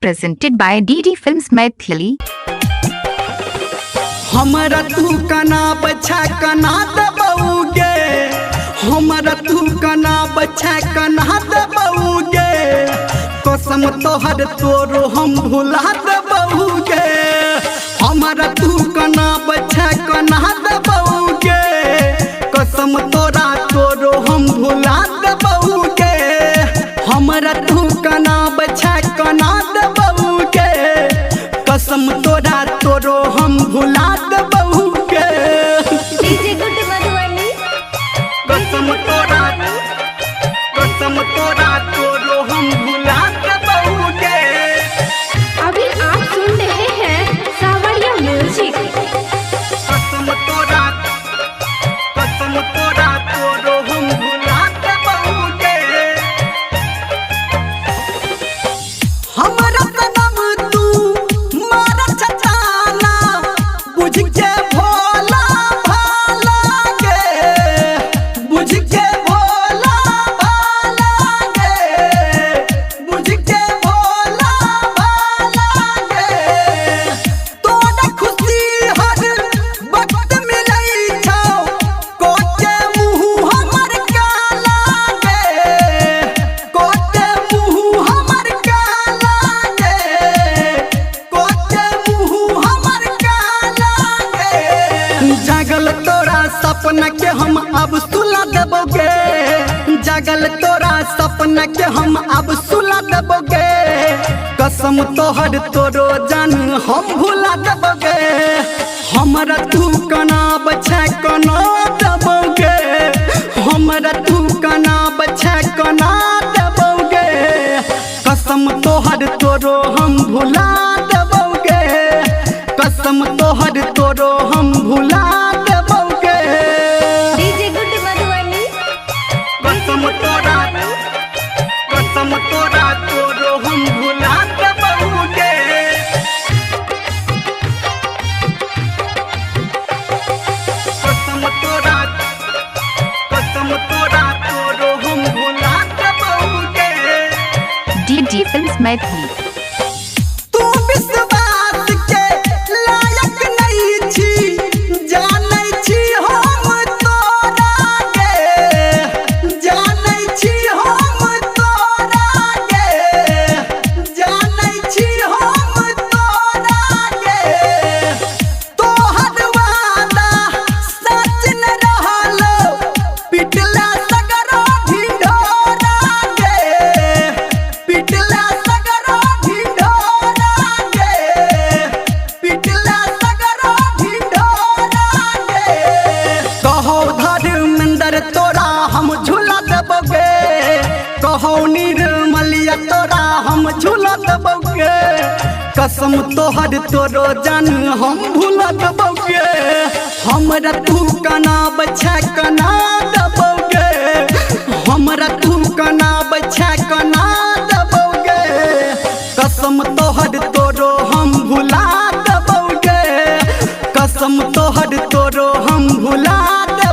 presented by DD Films Maithili. हमरा तू कना बच्चा कना दबौगे, हमरा तू कना बच्चा कना दबौगे, कसम तोहर तोरो हम भुला दबौगे। हमरा तू कना बच्चा कना दबौगे, कसम तोरा तोरो हम भुला दबौगे। हमरा तू कना बच्चा कना दबौगे, कसम तोरा तोरो हम भुला दबौगे। डीजे गुड मधुबनी कसम तोरा तोरो हम भुला दबौगे। अभी आप सुन रहे हैं सावरिया म्यूजिक। कसम तोरा तोरो हम भुला दबौगे। हमरा सनम तू मार चटाना, बुझ के भोला भाला गे, बुझ के भोला भाला गे, बुझ के भोला भाला गे। तोरा खुशी हर वक्त मिलै छौ, कोके मुँह हमर काला गे, कोके मुँह हमर काला गे, कोके मुँह हमर काला गे। जागल तोरा सपना के हम अब सुला देबोगे, जागल तोरा सपना के हम अब सुला देबोगे। कसम तोहर तोरो जान हम भुला देबोगे। हमरा तू कना बच्चा कना देबोगे, हमरा तू कना बच्चा कना देबोगे। कसम तोहर तोरो हम भुला देबोगे, कसम तोहर तोरो हम भुला देबोगे। डीजे गुड मधुबनी कसम तोरा तोरो हम भुला दबौगे। कसम तोरा तोरो हम भुला दबौगे। DD Films Maithili. तू विश्वास के लायक नहीं छी, जानै छी हम तोरा गे, जानै छी हम तोरा गे, जानै छी हम तोरा गे। तोहर वादा सच न रहलो, पिटला सगरो ढिढोरा गे, पिटला सगरो ढिढोरा गे, पिटला सगरो ढिढोरा गे। कहो धर्मेंद्र तोरा हम झूला देबोगे, कहो निर्मलिया तोरा हम झूला देबोगे। कसम तोहर तोरो जान हम भूला देबोगे। हमरा तू कना बच्चा कना देबोगे, हमरा तू कना बच्चा कना देबोगे। कसम तोहर तोरो हम भुला देबोगे, कसम तोहर तोरो हम भुला देबोगे।